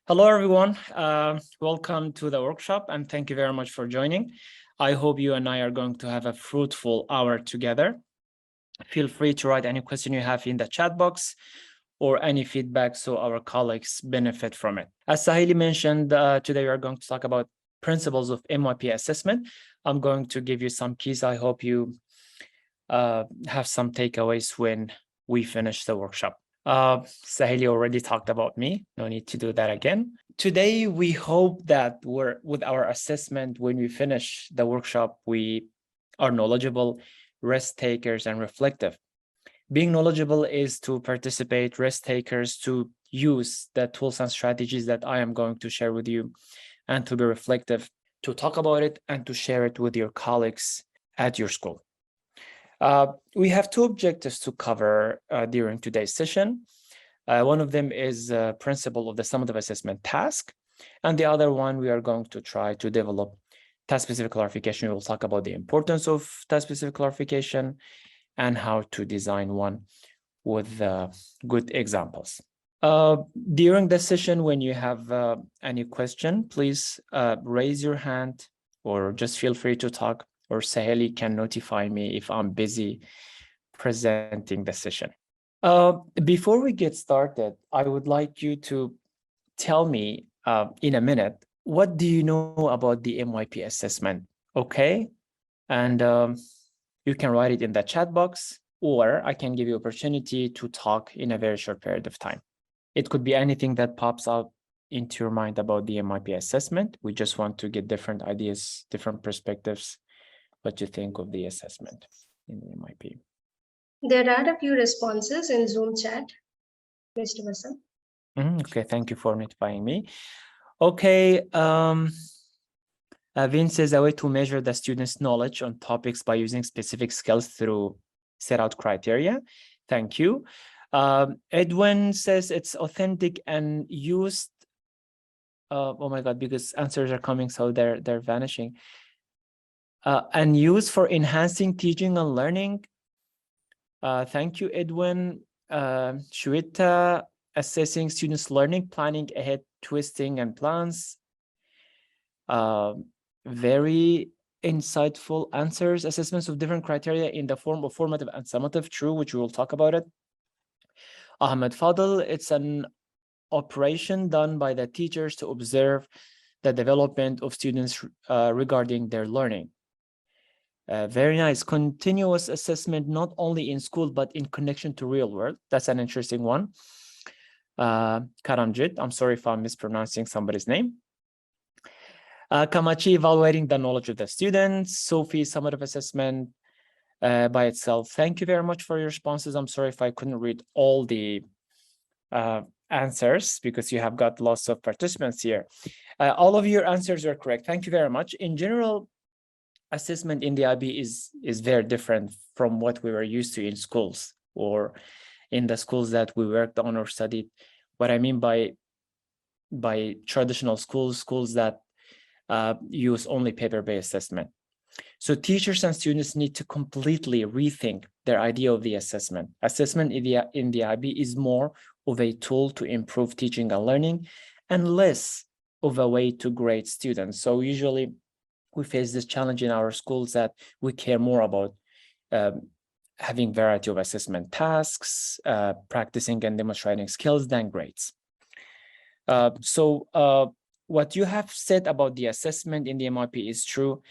Hello, everyone. Welcome to the workshop, and thank you very much for joining. I hope you and I are going to have a fruitful hour together. Feel free to write any question you have in the chat box or any feedback so our colleagues benefit from it. As Sahili mentioned, today we are going to talk about principles of MYP assessment. I'm going to give you some keys. I hope you have some takeaways when we finish the workshop. Sahili already talked about me. No need to do that again. Today, we hope that with our assessment, when we finish the workshop, we are knowledgeable, risk takers, and reflective. Being knowledgeable is to participate, risk takers to use the tools and strategies that I am going to share with you, and to be reflective, to talk about it and to share it with your colleagues at your school. We have two objectives to cover during today's session. One of them is principle of the summative assessment task, and the other one we are going to try to develop task-specific clarification. We will talk about the importance of task-specific clarification and how to design one with good examples. During the session, when you have any question, please raise your hand or just feel free to talk, or Saheli can notify me if I'm busy presenting the session. Before we get started, I would like you to tell me in a minute, what do you know about the MYP assessment? Okay, and you can write it in the chat box, or I can give you opportunity to talk in a very short period of time. It could be anything that pops up into your mind about the MYP assessment. We just want to get different ideas, different perspectives, what you think of the assessment in the MYP. There are a few responses in Zoom chat, Mr. Bassam. Okay, thank you for notifying me. Okay, Vin says a way to measure the student's knowledge on topics by using specific skills through set out criteria. Thank you. Edwin says it's authentic and used. Oh my God, because answers are coming, so they're vanishing. And used for enhancing teaching and learning. Thank you, Edwin. Shweta, assessing students' learning, planning ahead, twisting and plans. Very insightful answers. Assessments of different criteria in the form of formative and summative, true, which we will talk about it. Ahmed Fadl, it's an operation done by the teachers to observe the development of students regarding their learning. Very nice. Continuous assessment, not only in school, but in connection to real world. That's an interesting one. Karamjit, I'm sorry if I'm mispronouncing somebody's name. Kamachi, evaluating the knowledge of the students. Sophie, summative assessment by itself. Thank you very much for your responses. I'm sorry if I couldn't read all the answers because you have got lots of participants here. All of your answers are correct. Thank you very much. In general, assessment in the IB is very different from what we were used to in schools or in the schools that we worked on or studied. What I mean by traditional schools that use only paper-based assessment. So teachers and students need to completely rethink their idea of the assessment. Assessment in the IB is more of a tool to improve teaching and learning and less of a way to grade students. So usually we face this challenge in our schools that we care more about having variety of assessment tasks, practicing and demonstrating skills than grades. What you have said about the assessment in the MYP is true,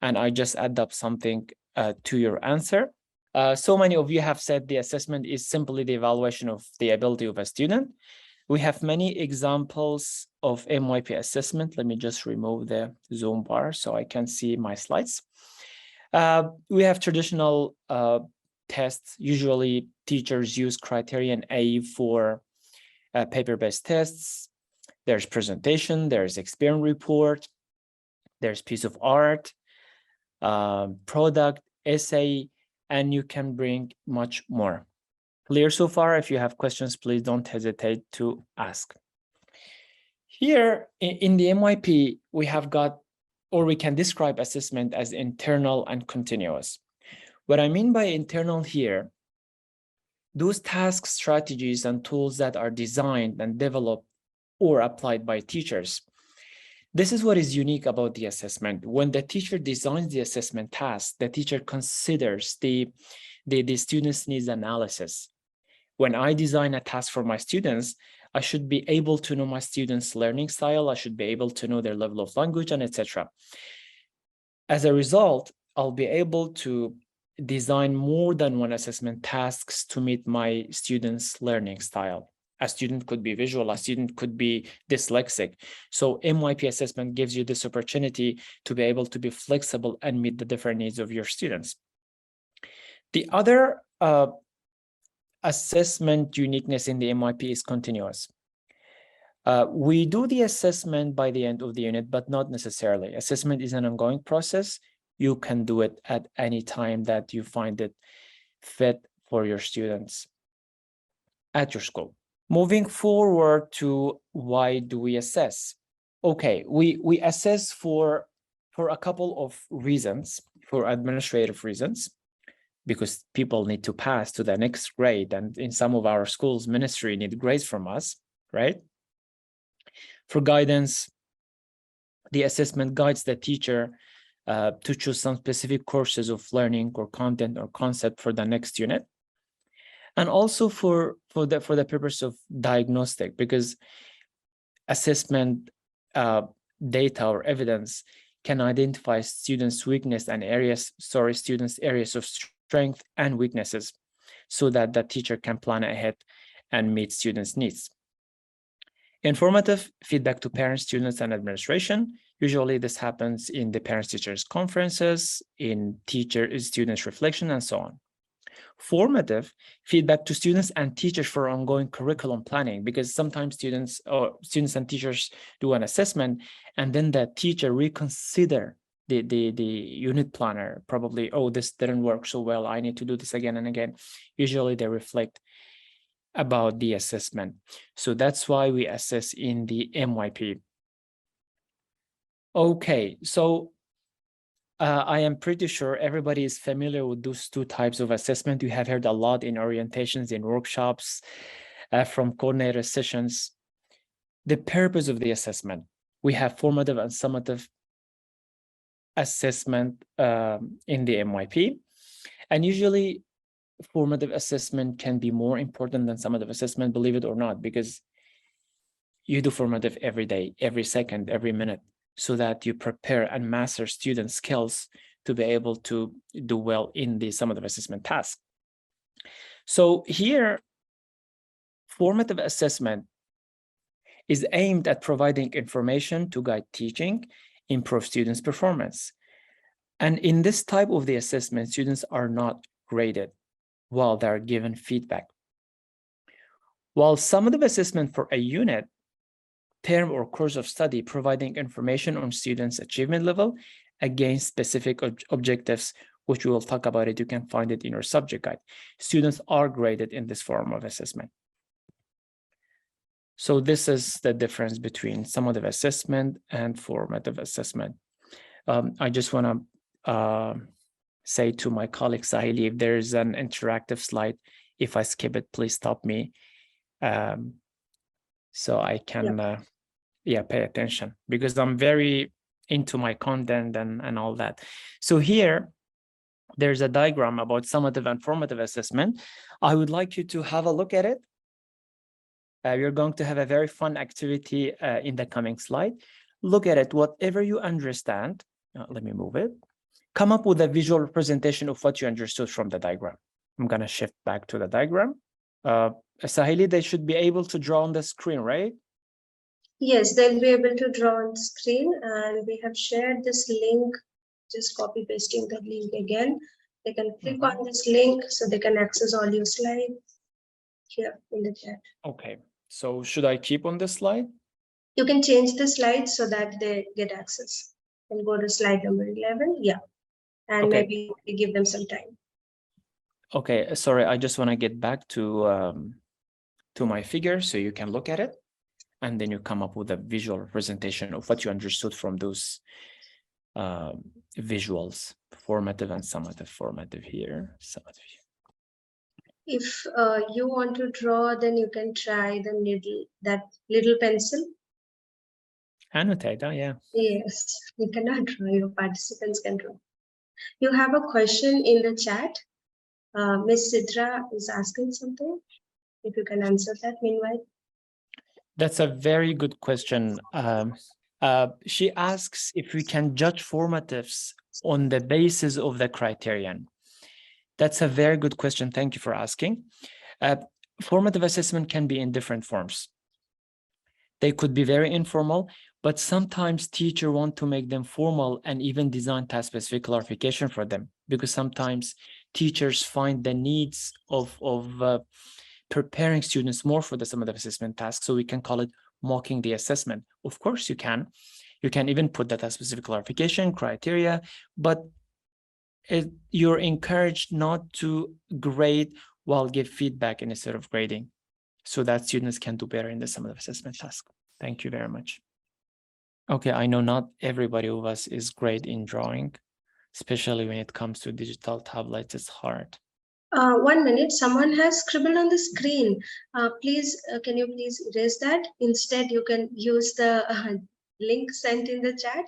and I just add up something to your answer. So many of you have said the assessment is simply the evaluation of the ability of a student. We have many examples of MYP assessment. Let me just remove the Zoom bar so I can see my slides. We have traditional tests. Usually teachers use criterion A for paper-based tests. There's presentation, there's experience report, there's piece of art, product, essay, and you can bring much more. Clear so far? If you have questions, please don't hesitate to ask. Here in the MYP, we have got, or we can describe assessment as internal and continuous. What I mean by internal here, those tasks, strategies, and tools that are designed and developed or applied by teachers. This is what is unique about the assessment. When the teacher designs the assessment task, the teacher considers the student's needs analysis. When I design a task for my students, I should be able to know my students' learning style. I should be able to know their level of language and etc. As a result, I'll be able to design more than one assessment tasks to meet my students' learning style. A student could be visual, a student could be dyslexic. So MYP assessment gives you this opportunity to be able to be flexible and meet the different needs of your students. The other assessment uniqueness in the MYP is continuous. We do the assessment by the end of the unit, but not necessarily. Assessment is an ongoing process. You can do it at any time that you find it fit for your students at your school. Moving forward to why do we assess? Okay, we assess for a couple of reasons, for administrative reasons, because people need to pass to the next grade, and in some of our schools, ministry need grades from us, right? For guidance, the assessment guides the teacher to choose some specific courses of learning or content or concept for the next unit. And also for the purpose of diagnostic, because assessment data or evidence can identify students' weakness and students' areas of strength and weaknesses, so that the teacher can plan ahead and meet students' needs. Informative feedback to parents, students, and administration. Usually this happens in the parents-teachers conferences, in teacher-students reflection, and so on. Formative feedback to students and teachers for ongoing curriculum planning, because sometimes students and teachers do an assessment, and then the teacher reconsider the unit planner, probably, oh, this didn't work so well, I need to do this again and again. Usually they reflect about the assessment. So that's why we assess in the MYP. Okay, so I am pretty sure everybody is familiar with those two types of assessment. You have heard a lot in orientations, in workshops, from coordinator sessions. The purpose of the assessment: we have formative and summative assessment in the MYP, and usually formative assessment can be more important than summative assessment, believe it or not, because you do formative every day, every second, every minute, so that you prepare and master student skills to be able to do well in the summative assessment task. So here, formative assessment is aimed at providing information to guide teaching, improve students' performance. And in this type of the assessment, students are not graded while they're given feedback. While summative assessment for a unit, term, or course of study, providing information on students' achievement level against specific objectives, which we will talk about it. You can find it in your subject guide. Students are graded in this form of assessment. So this is the difference between summative assessment and formative assessment. I just want to say to my colleague Sahili, if there's an interactive slide, if I skip it, please stop me, so I can pay attention, because I'm very into my content and all that. So here, there's a diagram about summative and formative assessment. I would like you to have a look at it. You're going to have a very fun activity in the coming slide. Look at it, whatever you understand. Let me move it. Come up with a visual representation of what you understood from the diagram. I'm going to shift back to the diagram. Sahili, they should be able to draw on the screen, right? Yes, they'll be able to draw on screen, and we have shared this link, just copy pasting the link again. They can click on this link so they can access all your slides here in the chat. Okay, so should I keep on this slide? You can change the slides so that they get access. And go to slide number 11, and maybe give them some time. Okay, sorry, I just want to get back to my figure so you can look at it, and then you come up with a visual representation of what you understood from those visuals, formative and summative. Formative here, summative here. If you want to draw, then you can try that little pencil. Annotate, yeah. Yes, you cannot draw, your participants can draw. You have a question in the chat. Miss Sidra is asking something. If you can answer that meanwhile. That's a very good question. She asks if we can judge formatives on the basis of the criterion. That's a very good question. Thank you for asking. Formative assessment can be in different forms. They could be very informal, but sometimes teachers want to make them formal and even design task-specific clarification for them, because sometimes teachers find the needs of preparing students more for the summative assessment task. So we can call it mocking the assessment. Of course, you can. You can even put that as specific clarification criteria, but you're encouraged not to grade while give feedback instead of grading, so that students can do better in the summative assessment task. Thank you very much. Okay, I know not everybody of us is great in drawing, especially when it comes to digital tablets, it's hard. 1 minute, someone has scribbled on the screen. Please, can you please erase that? Instead, you can use the link sent in the chat.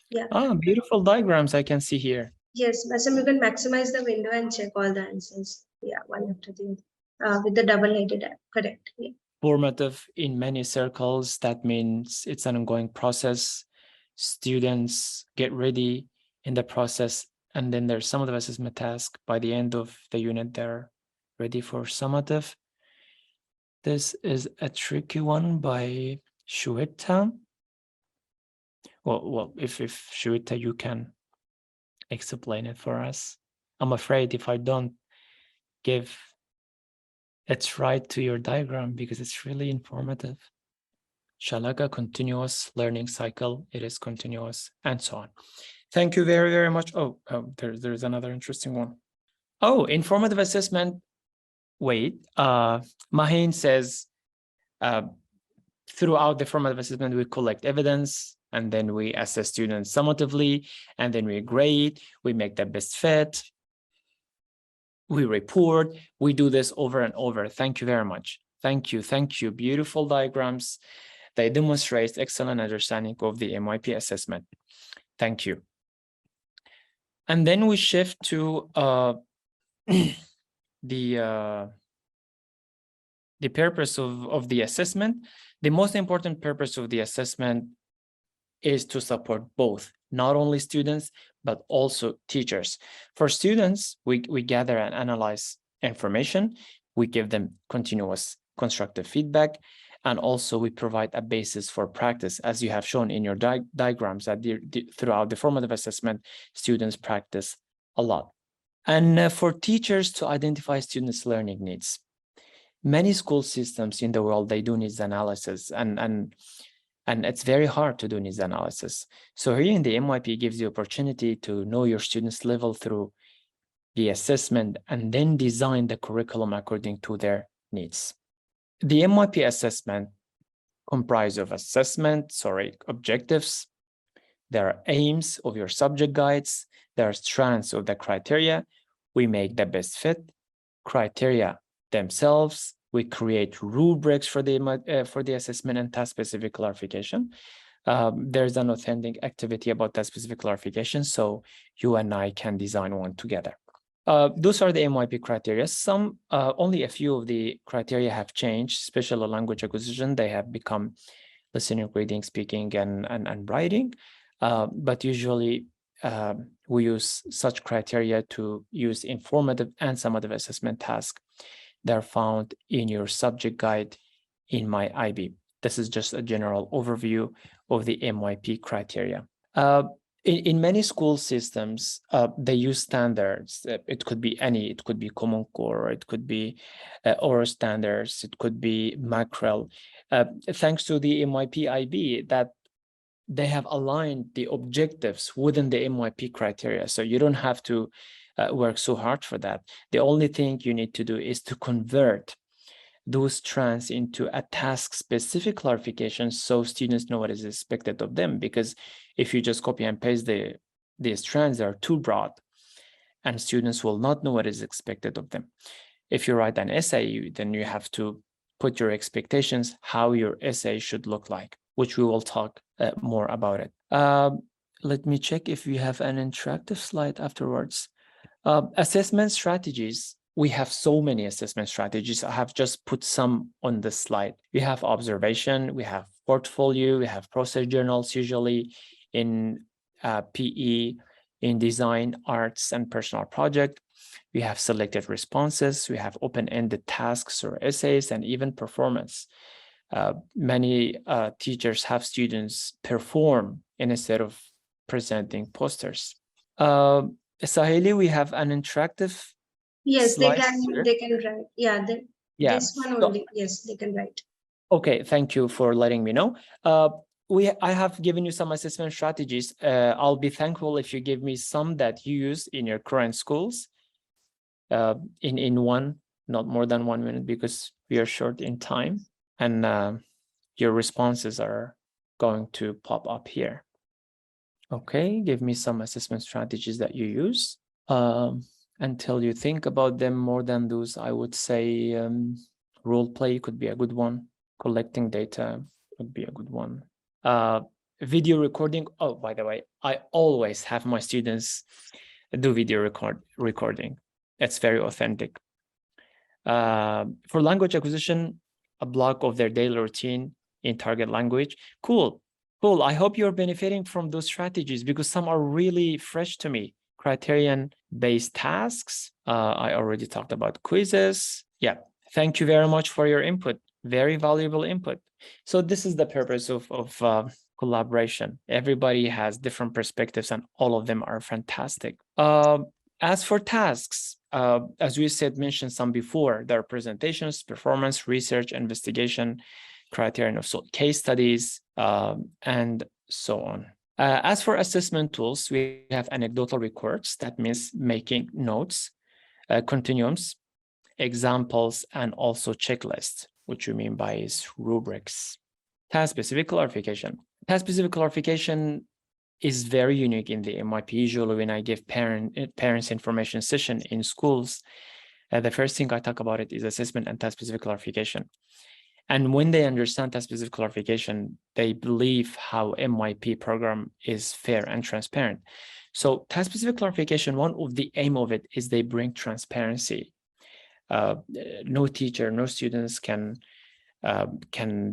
Yeah. Ah, beautiful diagrams I can see here. Yes, Bassam, you can maximize the window and check all the answers. Yeah, one after the other. With the double-headed, correct. Yeah. Formative in many circles, that means it's an ongoing process. Students get ready in the process, and then there's summative assessment task. By the end of the unit, they're ready for summative. This is a tricky one by Shuita. Well, if Shuita, you can explain it for us. I'm afraid if I don't give a try to your diagram, because it's really informative. Shalaga, continuous learning cycle, it is continuous, and so on. Thank you very, very much. Oh, there's another interesting one. Oh, informative assessment. Wait, Maheen says, throughout the formative assessment, we collect evidence, and then we assess students summatively, and then we grade, we make the best fit, we report, we do this over and over. Thank you very much. Thank you. Thank you. Beautiful diagrams. They demonstrate excellent understanding of the MYP assessment. Thank you. And then we shift to the purpose of the assessment. The most important purpose of the assessment is to support both, not only students, but also teachers. For students, we gather and analyze information. We give them continuous constructive feedback. And also we provide a basis for practice, as you have shown in your diagrams that throughout the formative assessment, students practice a lot. And for teachers to identify students' learning needs. Many school systems in the world, they do needs analysis, and it's very hard to do needs analysis. So here in the MYP gives you opportunity to know your students' level through the assessment and then design the curriculum according to their needs. The MYP assessment comprises of objectives. There are aims of your subject guides. There are strands of the criteria. We make the best fit. Criteria themselves. We create rubrics for the assessment and task-specific clarification. There's an authentic activity about task-specific clarification, so you and I can design one together. Those are the MYP criteria. Only a few of the criteria have changed. Special language acquisition, they have become listening, reading, speaking, and writing. But usually we use such criteria to use informative and summative assessment tasks. They're found in your subject guide in my IB. This is just a general overview of the MYP criteria. In many school systems, they use standards. It could be it could be Common Core, it could be ORA standards, it could be Mackerel. Thanks to the MYP IB, that they have aligned the objectives within the MYP criteria. So you don't have to work so hard for that. The only thing you need to do is to convert those strands into a task-specific clarification so students know what is expected of them. Because if you just copy and paste the strands, they are too broad and students will not know what is expected of them. If you write an essay, then you have to put your expectations, how your essay should look like, which we will talk more about it. Let me check if we have an interactive slide afterwards. Assessment strategies. We have so many assessment strategies. I have just put some on this slide. We have observation, we have portfolio, we have process journals, usually in PE, in design, arts, and personal project. We have selected responses, we have open-ended tasks or essays, and even performance. Many teachers have students perform instead of presenting posters. Saheli, we have an interactive. Yes, they slide can. here. They can write. Yeah, Yeah. this one only. Yes, they can write. Okay, thank you for letting me know. I have given you some assessment strategies. I'll be thankful if you give me some that you use in your current schools. In one, not more than 1 minute, because we are short in time, and your responses are going to pop up here. Okay, give me some assessment strategies that you use. Until you think about them more than those, I would say role play could be a good one. Collecting data would be a good one. Video recording. Oh, by the way, I always have my students do video recording. It's very authentic. For language acquisition, a block of their daily routine in target language. Cool. I hope you're benefiting from those strategies, because some are really fresh to me. Criterion-based tasks. I already talked about quizzes. Yeah, thank you very much for your input. Very valuable input. So this is the purpose of collaboration. Everybody has different perspectives, and all of them are fantastic. As for tasks, as we mentioned some before, there are presentations, performance, research, investigation, criterion of case studies, and so on. As for assessment tools, we have anecdotal records. That means making notes, continuums, examples, and also checklists, which we mean by is rubrics. Task-specific clarification. Task-specific clarification is very unique in the MYP. Usually when I give parents information session in schools, the first thing I talk about it is assessment and task-specific clarification. And when they understand task-specific clarification, they believe how MYP program is fair and transparent. So task-specific clarification, one of the aim of it is they bring transparency. No teacher, no students can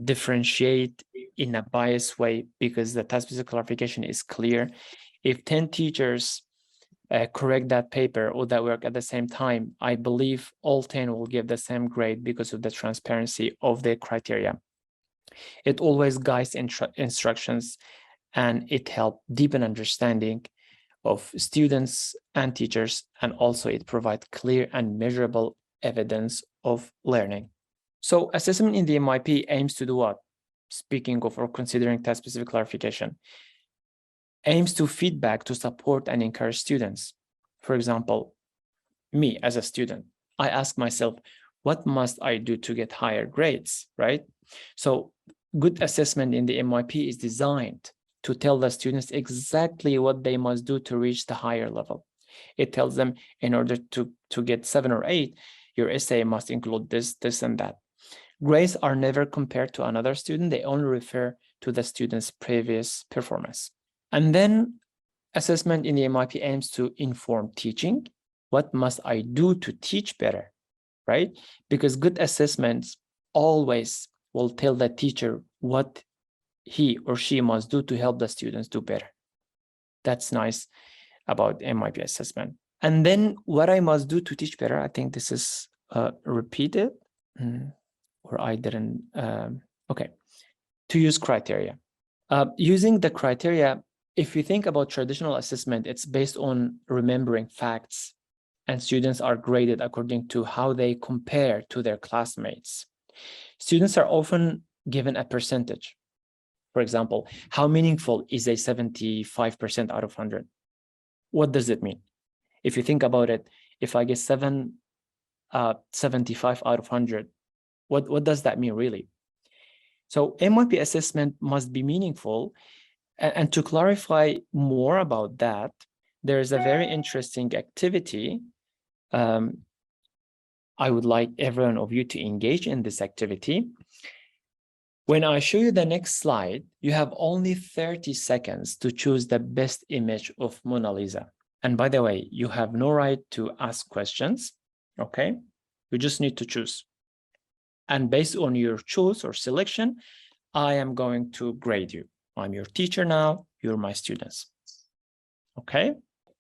differentiate in a biased way, because the task-specific clarification is clear. If 10 teachers correct that paper or that work at the same time, I believe all 10 will give the same grade because of the transparency of the criteria. It always guides instructions, and it helps deepen understanding of students and teachers, and also it provides clear and measurable evidence of learning. So assessment in the MYP aims to do what? Speaking of or considering task-specific clarification, aims to feedback, to support and encourage students. For example, me as a student, I ask myself, what must I do to get higher grades, right? So good assessment in the MYP is designed to tell the students exactly what they must do to reach the higher level. It tells them, in order to get 7 or 8, your essay must include this, this, and that. Grades are never compared to another student. They only refer to the student's previous performance. And then assessment in the MYP aims to inform teaching. What must I do to teach better, right? Because good assessments always will tell the teacher what he or she must do to help the students do better. That's nice about MYP assessment. And then what I must do to teach better, I think this is repeated. Or I didn't, okay. To use criteria. Using the criteria, if you think about traditional assessment, it's based on remembering facts, and students are graded according to how they compare to their classmates. Students are often given a percentage. For example, how meaningful is a 75% out of 100? What does it mean? If you think about it, if I get 75 out of 100, what does that mean really? So MYP assessment must be meaningful. And to clarify more about that, there is a very interesting activity. I would like everyone of you to engage in this activity. When I show you the next slide, you have only 30 seconds to choose the best image of Mona Lisa. And by the way, you have no right to ask questions, okay? You just need to choose. And based on your choice or selection, I am going to grade you. I'm your teacher now, you're my students. Okay,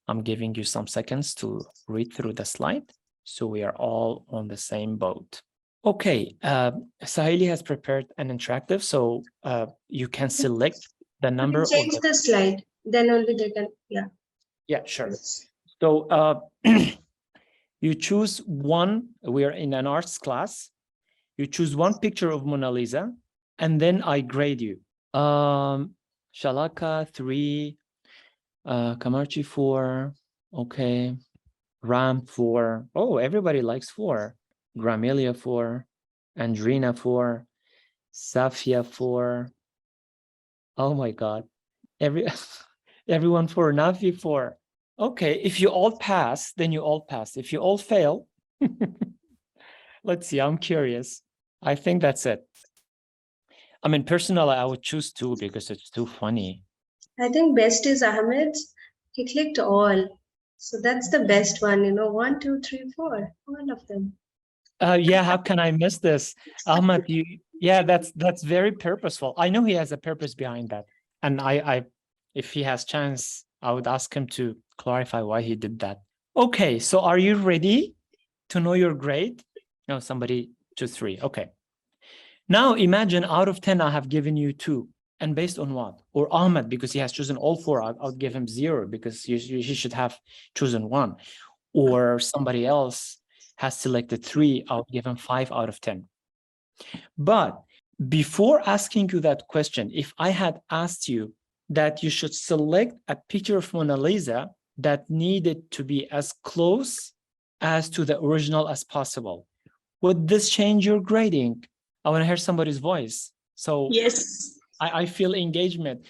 I'm giving you some seconds to read through the slide, so we are all on the same boat. Okay, Sahili has prepared an interactive, so you can select the number. Change the slide, then only they can, yeah. Yeah, sure. So you choose one, we are in an arts class, you choose one picture of Mona Lisa, and then I grade you. Shalaka 3, Kamarchi 4, okay. Ram 4, oh, everybody likes 4. Gramelia 4, Andrina 4, Safia 4. Oh my God, everyone 4, Nafi 4. Okay, if you all pass, then you all pass. If you all fail, let's see, I'm curious. I think that's it. I mean, personally, I would choose 2 because it's too funny. I think best is Ahmed's. He clicked all. So that's the best one, 1, 2, 3, 4, all of them. Yeah, how can I miss this? Ahmed, yeah, that's very purposeful. I know he has a purpose behind that. And I if he has chance, I would ask him to clarify why he did that. Okay, so are you ready to know your grade? No, somebody choose 3. Okay. Now imagine out of 10, I have given you 2. And based on what? Or Ahmed, because he has chosen all 4, I'll give him 0 because he should have chosen 1. Or somebody else has selected 3, I'll give him 5 out of 10. But before asking you that question, if I had asked you that you should select a picture of Mona Lisa that needed to be as close as to the original as possible, would this change your grading? I want to hear somebody's voice. So yes, I feel engagement.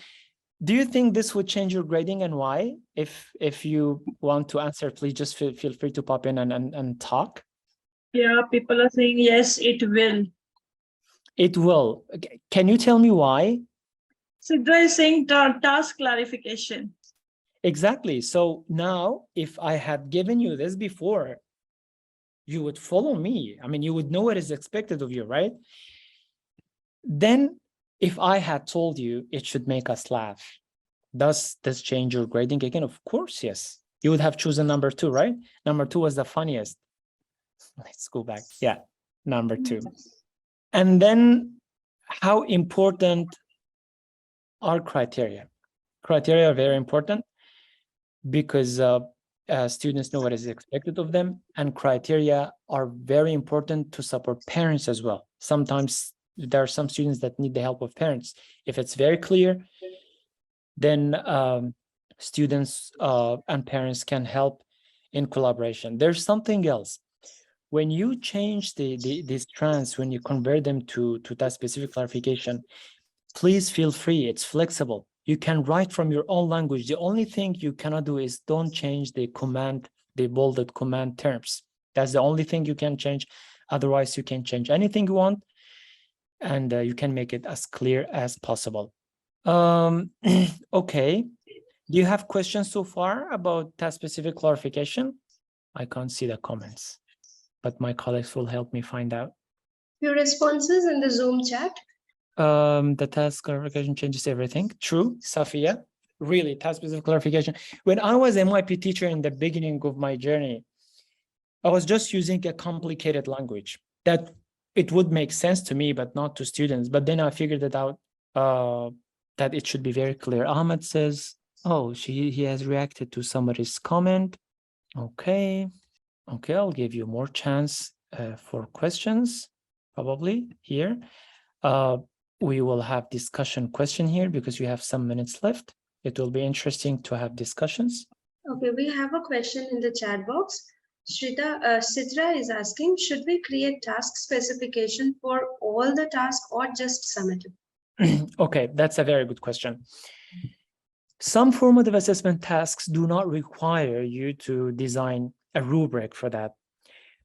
Do you think this would change your grading, and why? If you want to answer, please just feel free to pop in and talk. Yeah, people are saying yes, it will. It will. Can you tell me why? Sidra is saying task clarification. Exactly. So now, if I had given you this before, you would follow me. I mean, you would know what is expected of you, right? Then, if I had told you it should make us laugh, does this change your grading again? Of course, yes. You would have chosen number 2, right? Number 2 was the funniest. Let's go back. Yeah, number 2. And then how important are criteria? Criteria are very important because students know what is expected of them, and criteria are very important to support parents as well. Sometimes there are some students that need the help of parents. If it's very clear, then students and parents can help in collaboration. There's something else. When you change these strands, when you convert them to that specific clarification, please feel free. It's flexible. You can write from your own language. The only thing you cannot do is don't change the bolded command terms. That's the only thing you can change. Otherwise, you can change anything you want, and you can make it as clear as possible. Okay. Do you have questions so far about that specific clarification? I can't see the comments, but my colleagues will help me find out. Your responses in the Zoom chat. The task clarification changes everything. True, Safia. Really, task-specific clarification. When I was MYP teacher in the beginning of my journey, I was just using a complicated language that it would make sense to me, but not to students. But then I figured it out that it should be very clear. Ahmed says, oh, he has reacted to somebody's comment. Okay, I'll give you more chance for questions, probably here. We will have discussion question here because we have some minutes left. It will be interesting to have discussions. Okay, we have a question in the chat box. Sidra is asking, should we create task specification for all the tasks or just summative? Okay, that's a very good question. Some formative assessment tasks do not require you to design a rubric for that,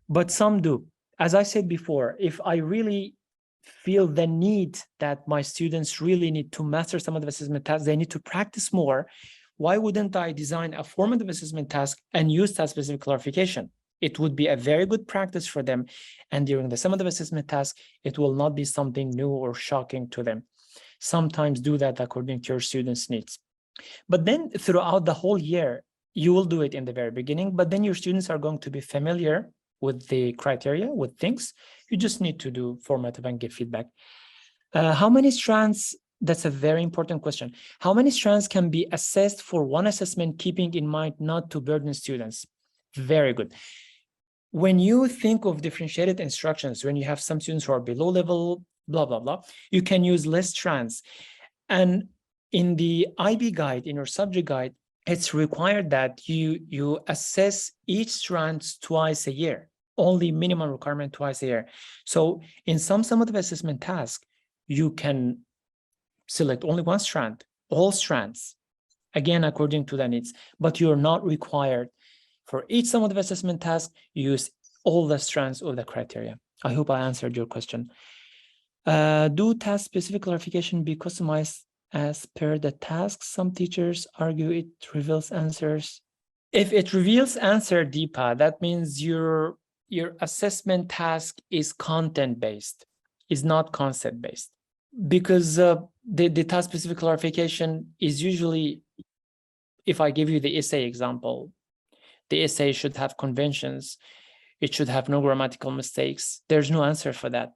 but some do. as I said before, if I really feel the need that my students really need to master some of the assessment tasks, they need to practice more, why wouldn't I design a formative assessment task and use task-specific clarification? It would be a very good practice for them. And during the summative assessment task, it will not be something new or shocking to them. Sometimes do that according to your students' needs. But then throughout the whole year, you will do it in the very beginning, but then your students are going to be familiar with the criteria, with things. You just need to do formative and give feedback. How many strands? That's a very important question. How many strands can be assessed for one assessment, keeping in mind not to burden students? Very good. When you think of differentiated instructions, when you have some students who are below level, blah, blah, blah, you can use less strands. And in the IB guide, in your subject guide, it's required that you assess each strand twice a year, only minimum requirement twice a year. So in some summative assessment task, you can select only one strand, all strands, again, according to the needs, but you're not required for each summative assessment task, use all the strands of the criteria. I hope I answered your question. Do task-specific clarification be customized as per the task? Some teachers argue it reveals answers. If it reveals answer, Deepa, that means your assessment task is content-based, is not concept-based. Because the task-specific clarification is usually, if I give you the essay example, the essay should have conventions. It should have no grammatical mistakes. There's no answer for that.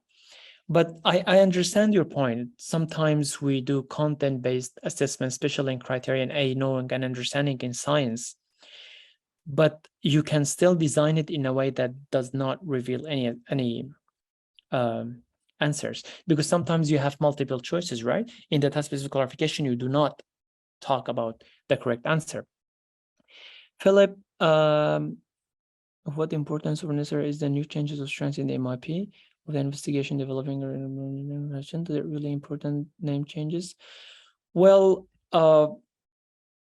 But I understand your point. Sometimes we do content-based assessment, especially in criterion A, knowing and understanding in science. But you can still design it in a way that does not reveal any answers, because sometimes you have multiple choices, right? In the task-specific clarification, you do not talk about the correct answer. Philip, what importance or necessary is the new changes of strands in the MYP of the investigation developing the really important name changes? Well,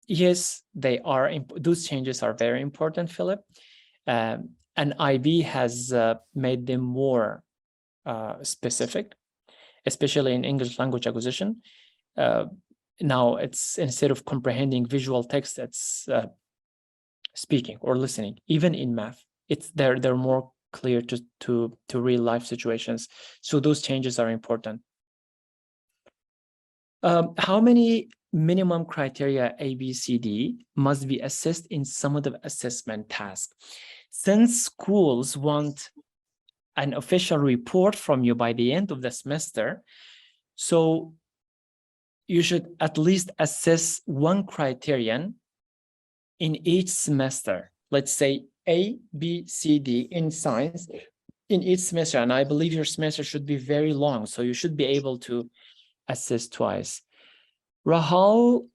yes, they are. Those changes are very important, Philip. And IB has made them more specific, especially in English language acquisition. Now it's, instead of comprehending visual text, it's speaking or listening. Even in math, it's they're more clear to real life situations. So those changes are important. How many minimum criteria A, B, C, D must be assessed in summative assessment task? Since schools want an official report from you by the end of the semester, so you should at least assess one criterion in each semester. Let's say A, B, C, D in science in each semester. And I believe your semester should be very long, so you should be able to assess twice. Rahul,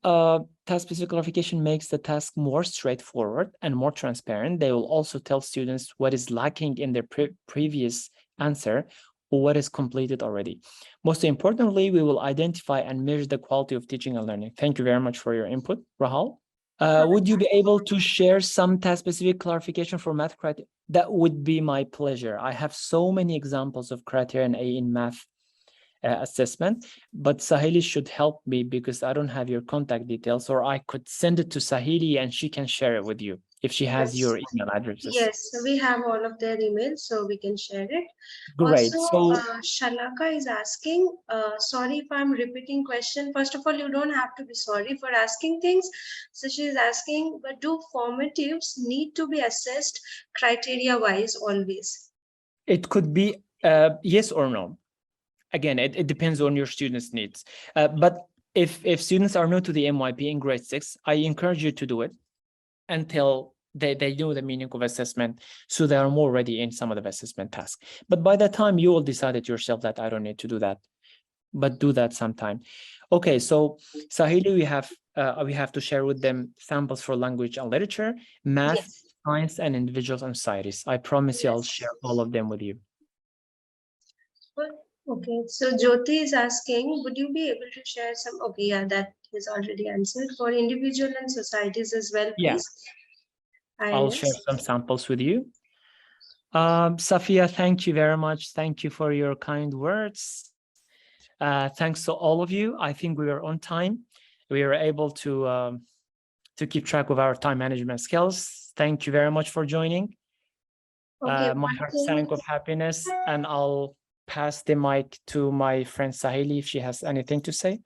task-specific clarification makes the task more straightforward and more transparent. They will also tell students what is lacking in their previous answer or what is completed already. Most importantly, we will identify and measure the quality of teaching and learning. Thank you very much for your input, Rahul. Would you be able to share some task-specific clarification for math criteria? That would be my pleasure. I have so many examples of criterion A in math assessment, but Sahili should help me because I don't have your contact details, or I could send it to Sahili and she can share it with you if she has your email addresses. Yes, we have all of their emails, so we can share it. Great. Also, Shalaka is asking, sorry if I'm repeating question. First of all, you don't have to be sorry for asking things. So she is asking, but do formatives need to be assessed criteria-wise always? It could be yes or no. Again, it depends on your students' needs. But if students are new to the MYP in grade 6, I encourage you to do it until they know the meaning of assessment, so they are more ready in some of the assessment tasks. But by that time, you will decide it yourself that I don't need to do that, but do that sometime. Okay, so Sahili, we have to share with them samples for language and literature, math, Yes. science, and individuals and societies. I promise you I'll share all of them with you. Okay, so Jyoti is asking, would you be able to share some? Okay, yeah, that is already answered. For individual and societies as well, please. Yeah. I'll share some samples with you. Safia, thank you very much. Thank you for your kind words. Thanks to all of you. I think we were on time. We were able to keep track of our time management skills. Thank you very much for joining. Okay, My one heart thing- sank of happiness, and I'll pass the mic to my friend Sahili if she has anything to say.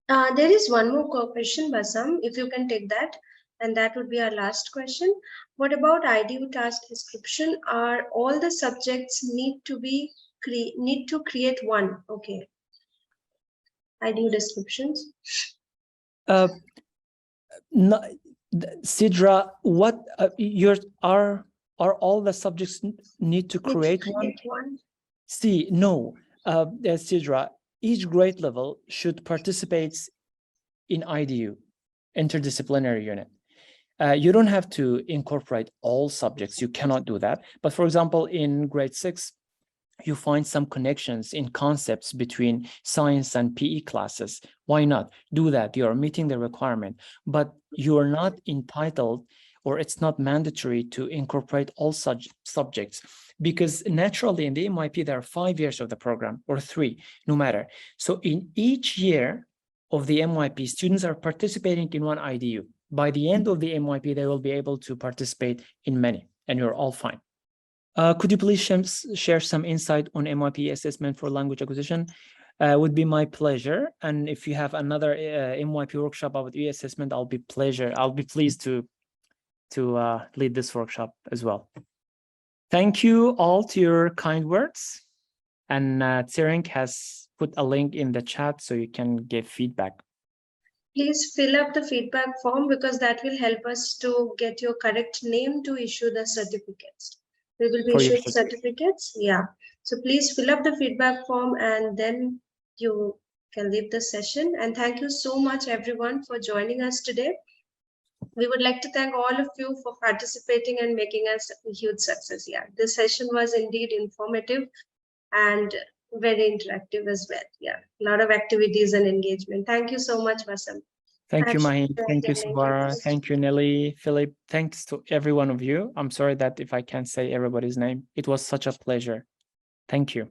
There is one more question, Bassam, if you can take that, and that would be our last question. What about IDU task description? Are all the subjects need to create one? Okay. IDU descriptions. No, Sidra, what are all the subjects need to create one? See, no, Sidra, each grade level should participate in IDU, interdisciplinary unit. You don't have to incorporate all subjects. You cannot do that. But for example, in grade 6, you find some connections in concepts between science and PE classes. Why not? Do that. You are meeting the requirement, but you are not entitled, or it's not mandatory to incorporate all such subjects, because naturally in the MYP, there are 5 years of the program, or 3, no matter. So in each year of the MYP, students are participating in one IDU. By the end of the MYP, they will be able to participate in many, and you're all fine. Could you please share some insight on MYP assessment for language acquisition? Would be my pleasure. And if you have another MYP workshop about e-assessment, I'll be pleased to lead this workshop as well. Thank you all to your kind words. And Tsering has put a link in the chat so you can give feedback. Please fill up the feedback form, because that will help us to get your correct name to issue the certificates. We will be issuing certificates. Yeah. So please fill up the feedback form, and then you can leave the session. And thank you so much, everyone, for joining us today. We would like to thank all of you for participating and making us a huge success. Yeah, this session was indeed informative and very interactive as well. Yeah, a lot of activities and engagement. Thank you so much, Bassam. Thank you, Maheen. Thank you, Subara. Thank you, Nelly, Philip. Thanks to every one of you. I'm sorry that if I can't say everybody's name. It was such a pleasure. Thank you.